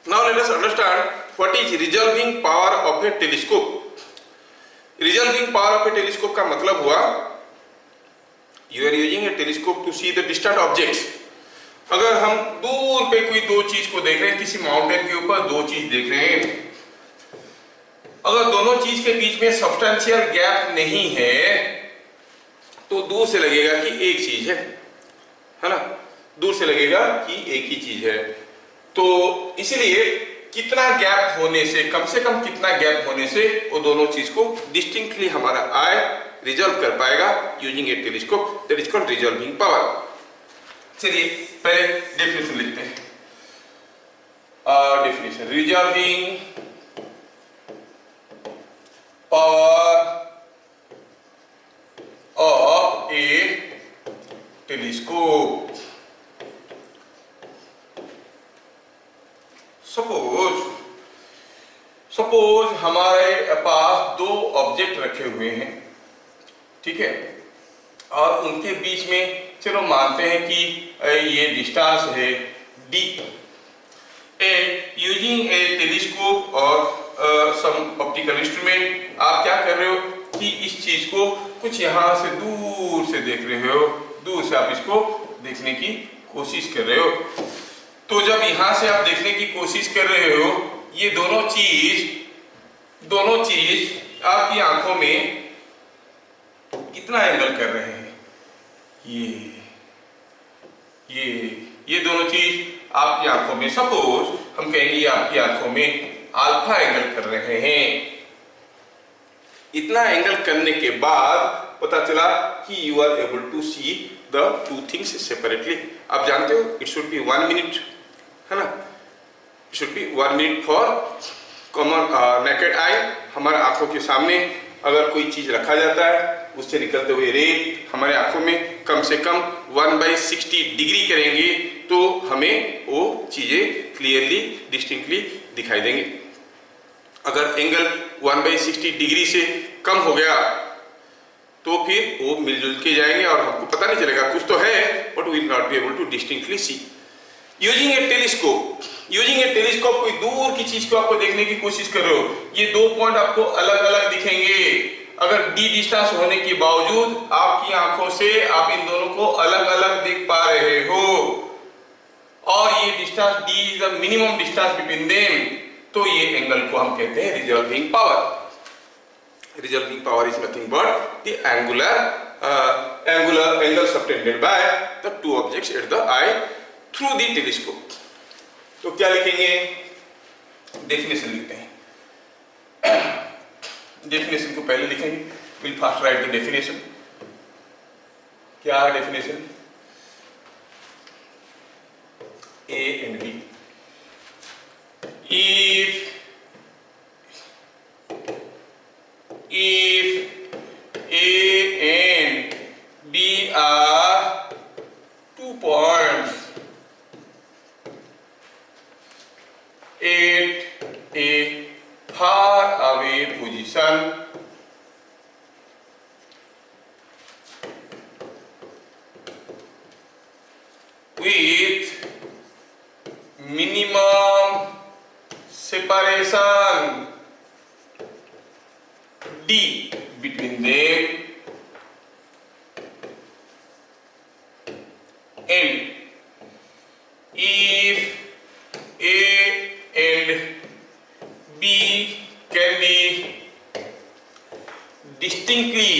Now let us understand what is resolving power of a telescope. Resolving power of a telescope का मतलब हुआ you are using a telescope to see the distant objects. अगर हम दूर पे कोई दो चीज को देख रहे हैं, किसी माउंटेन के ऊपर दो चीज देख रहे हैं, अगर दोनों चीज के बीच में सब्सटेंशियल गैप नहीं है तो दूर से लगेगा कि एक चीज है ना, दूर से लगेगा कि एक ही चीज है। तो इसीलिए कितना गैप होने से, कम कितना गैप होने से वो दोनों चीज को डिस्टिंक्टली हमारा आई रिजॉल्व कर पाएगा using a telescope, that is called resolving power. चलिए पहले डेफिनेशन लिखते हैं। Definition, resolving power of a telescope. Suppose हमारे पास दो ऑब्जेक्ट रखे हुए हैं, ठीक है, और उनके बीच में चलो मानते हैं कि ये डिस्टेंस है d। यूजिंग ए टेलीस्कोप और सम ऑप्टिकल इंस्ट्रूमेंट आप क्या कर रहे हो कि इस चीज को कुछ यहां से दूर से देख रहे हो, दूर से आप इसको देखने की कोशिश कर रहे हो। तो जब यहां से आप देखने की कोशिश कर रहे हो, ये दोनों चीज आपकी आंखों में कितना एंगल कर रहे हैं? ये दोनों चीज आपकी आंखों में, सपोज हम कहेंगे आपकी आंखों में अल्फा एंगल कर रहे हैं। इतना एंगल करने के बाद पता चला कि you are able to see the two things separately. आप जानते हो इट शुड बी 1 मिनट, है ना, it should be 1 minute for common naked eye. हमारे आंखों के सामने अगर कोई चीज रखा जाता है, उससे निकलते हुए रे हमारे आंखों में कम से कम 1/60 डिग्री करेंगे तो हमें वो चीजें क्लियरली डिस्टिंक्टली दिखाई देंगे। अगर एंगल 1/60 डिग्री से कम हो गया तो फिर वो मिलजुल के जाएंगे और हमको पता नहीं चलेगा, कुछ तो है but we will not be able to distinctly see. Using a telescope कोई दूर की चीज को आपको देखने की कोशिश कर रहे हो, ये दो पॉइंट आपको अलग अलग दिखेंगे। अगर d डिस्टेंस होने के बावजूद आपकी आंखों से आप इन दोनों को अलग अलग देख पा रहे हो और ये distance d is the minimum distance between them, तो ये एंगल को हम कहते हैं resolving power. Resolving power is nothing but the angular angle subtended by the two objects at the I through the telescope. तो क्या लिखेंगे? डेफिनेशन लिखते हैं। डेफिनेशन को पहले लिखेंगे, will first write the definition. क्या है definition? A and B, if A and B are 2 points at a far away position, with minimum separation d between them, and if A and B can be distinctly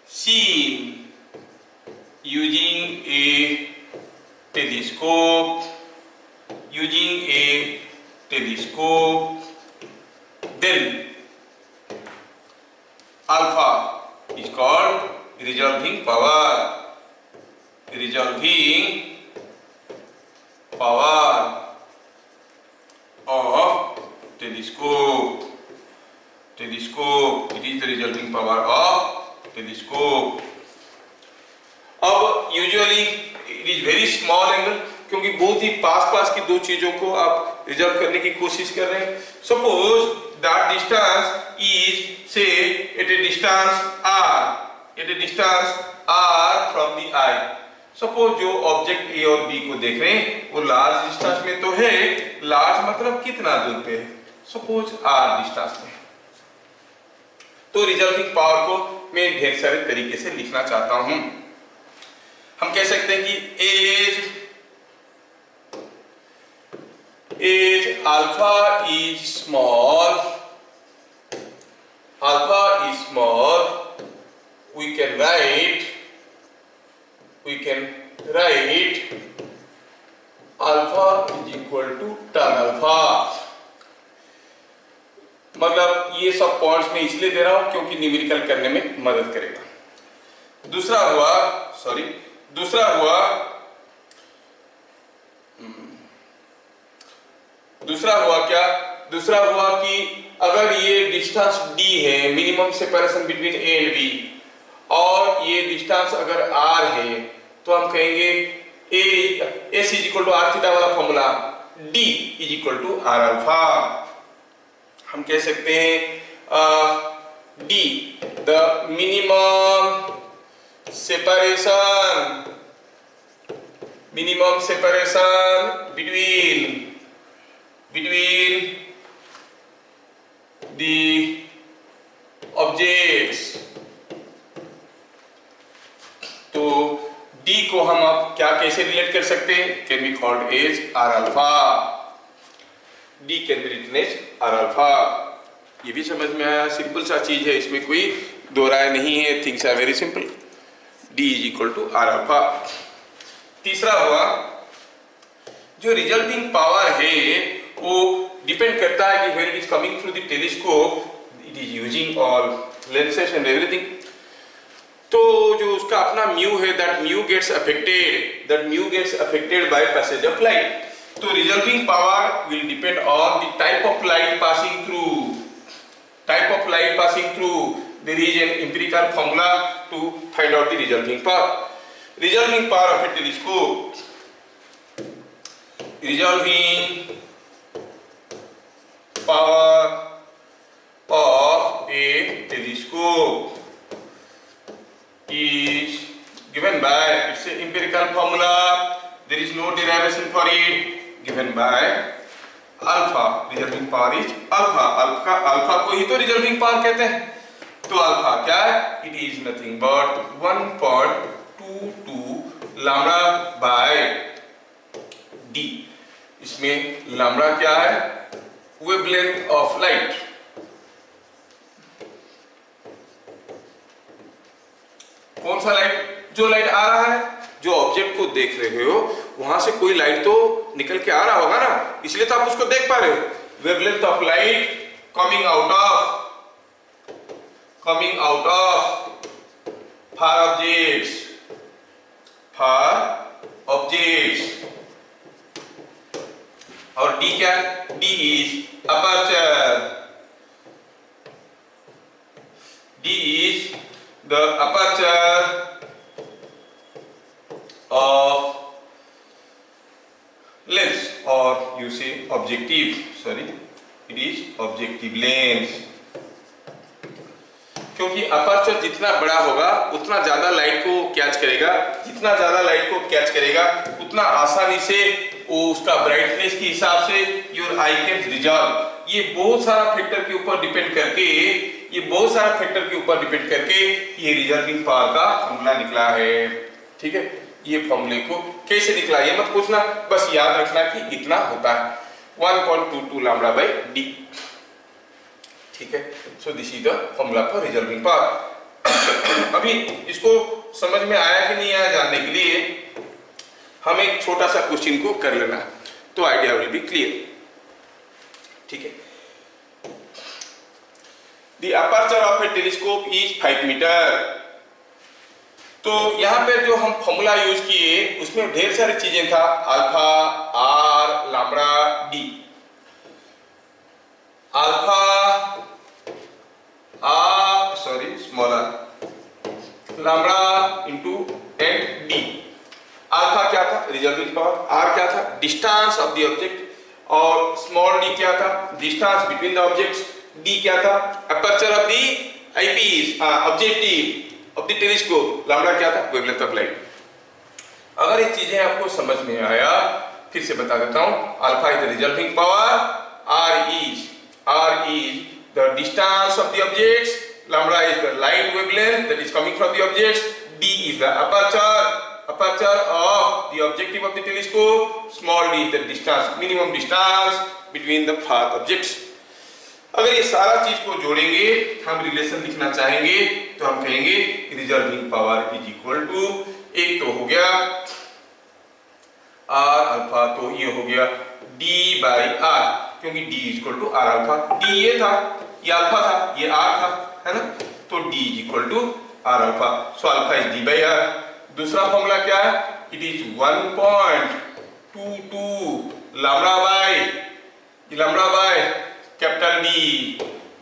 seen using a telescope, then alpha is called resolving power. Of telescope. It is the resolving power of telescope. अब usually it is very small angle, क्योंकि बहुत ही पास की दो चीजों को आप resolve करने की कोशिश कर रहे हैं। Suppose that distance is say at a distance r from the eye. Suppose जो ऑब्जेक्ट ए और बी को देख रहे हैं वो लार्ज डिस्टेंस में तो है, लार्ज मतलब कितना दूर पे है, सपोज आर डिस्टेंस में। तो रिजल्टिंग पावर को मैं ढेर सारे तरीके से लिखना चाहता हूं। हम कह सकते हैं कि as alpha is small, alpha is small, we can write alpha is equal to tan alpha। मतलब ये सब पॉइंट्स में इसलिए दे रहा हूं क्योंकि न्यूमेरिकल करने में मदद करेगा। दूसरा हुआ क्या, दूसरा हुआ कि अगर ये डिस्टेंस d है, minimum separation between A and B, और ये डिस्टेंस अगर r है, तो हम कहेंगे S is equal to R theta वाला formula, d is equal to R alpha. हम कह सकते हैं d the minimum separation between the objects। तो D को हम अब क्या कैसे रिलेट कर सकते हैं, can be called as R alpha, D can be written as R alpha. ये भी समझ में आया, सिंपल सा चीज है, इसमें कोई दो राय नहीं है, things are very simple. D is equal to R alpha. तीसरा हुआ जो रिजल्टिंग पावर है वो डिपेंड करता है कि when it is coming through the telescope it is using all lenses and everything. तो जो उसका अपना म्यू है, that mu gets affected by passage of light. तो resulting power will depend on the type of light passing through. There is an empirical formula to find out the resulting power. Resulting power of a telescope, resulting power of a telescope is given by, it's an empirical formula, there is no derivation for it, given by alpha। Resulting power is alpha, alpha को ही तो resulting power कहते हैं। तो alpha क्या है, it is nothing but 1.22 lambda by D. इसमें lambda क्या है, वेवलेंथ ऑफ लाइट। कौन सा लाइट, जो लाइट आ रहा है, जो ऑब्जेक्ट को देख रहे हो वहां से कोई लाइट तो निकल के आ रहा होगा ना, इसलिए तो आप उसको देख पा रहे हो। Wavelength of light coming out of far objects. और D क्या, D is aperture, D is the aperture of lens, और यू से objective, sorry it is objective lens. क्योंकि अपर्चर जितना बड़ा होगा उतना ज्यादा लाइट को कैच करेगा, जितना ज्यादा लाइट को कैच करेगा उतना आसानी से वो उसका ब्राइटनेस के हिसाब से योर आई कैन रिजॉल्व। ये बहुत सारा फैक्टर के ऊपर डिपेंड करके ये रिजल्टिंग पावर का फॉर्मूला निकला है। ठीक है, ये फॉर्मूले को कैसे निकला ये मत पूछना, बस याद रखना कि इतना होता है 1.22 लैम्डा बाय डी। ठीक है, so this is the formula for resulting power. अभी इसको समझ में आया कि नहीं आया जानने के लिए हम एक छोटा सा क्वेश्चन को कर लेना, तो आइडिया विल बी क्लियर। ठीक है, the aperture of a telescope is 5 metre. तो यहां पे जो हम फॉर्मूला यूज किए उसमें ढेर सारी चीजें था, alpha, R, lambda, D. Alpha smaller lambda into and D. Alpha क्या था, रिजल्टिंग पावर, आर क्या था, डिस्टेंस ऑफ द ऑब्जेक्ट, और स्मॉल डी क्या था, distance between the objects, D क्या था, aperture of the eyepiece, objective of the telescope, lambda क्या था, वेवलेंथ ऑफ लाइट। अगर ये चीजें आपको समझ में आया, फिर से बता देता हूं, alpha is the resulting power, R is the distance of the objects, lambda is the light wavelength that is coming from the objects, D is the aperture of the objective of the telescope, small d is the distance, minimum distance between the far objects. अगर ये सारा चीज को जोड़ेंगे, हम relation लिखना चाहेंगे तो हम कहेंगे resulting power is equal to, एक तो हो गया आर अल्फा, तो ये हो गया डी बाई आर, क्योंकि D is equal to R alpha, D ये था, ये अल्फा था, ये आर था, है ना, तो D is equal to R alpha, so alpha is D by R. दूसरा फॉर्मूला क्या है, it is 1.22 lambda by capital D,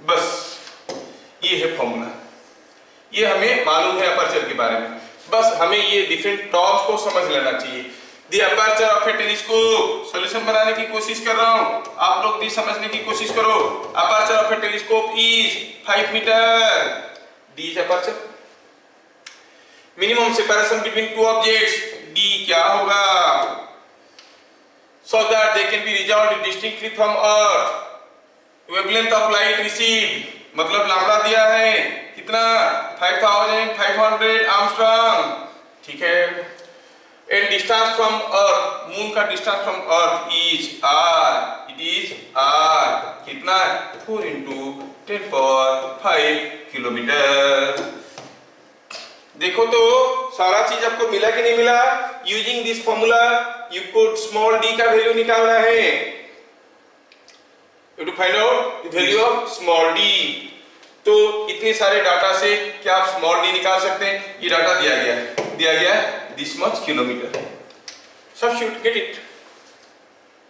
बस ये है फॉर्मूला, ये हमें मालूम है अपर्चर के बारे में, बस हमें ये डिफरेंट टर्म्स को समझ लेना चाहिए। The aperture of a telescope, solution बनाने की कोशिश कर रहा हूं, आप लोग भी समझने की कोशिश करो। Aperture of a telescope is 5 metre, D is aperture, minimum separation between two objects, D क्या होगा, so that they can be resolved distinctly from earth, wavelength of light received, मतलब लैम्बडा दिया है कितना, 5500 एंगस्ट्रॉम, ठीक है, and distance from earth, moon का distance from earth is R, it is R, कितना, 4 × 10⁵ किलोमीटर। देखो तो सारा चीज आपको मिला कि नहीं मिला, using this formula you put small D का वैल्यू निकालना है, you to find out the value of small D. तो इतने सारे डाटा से क्या आप स्मॉल डी निकाल सकते हैं, ये डाटा दिया गया this much kilometre, substitute, get it.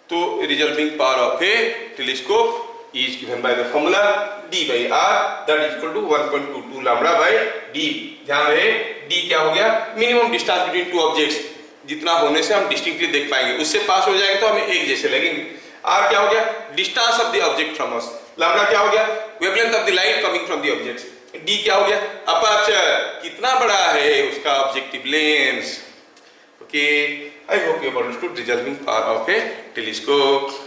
तो resulting power of a telescope is given by the formula d by r that is equal to 1.22 lambda by d। ध्यान रहे d क्या हो गया, minimum distance between two objects, जितना होने से हम डिस्टिंक्टली देख पाएंगे, उससे पास हो जाएंगे तो हमें एक जैसे लगेंगे। r क्या हो गया, distance of the object from us, lambda क्या हो गया, wavelength of the light coming from the objects, d क्या हो गया, अपर्चर कितना बड़ा है उसका objective lens. Okay, I hope you have understood resulting power of a telescope.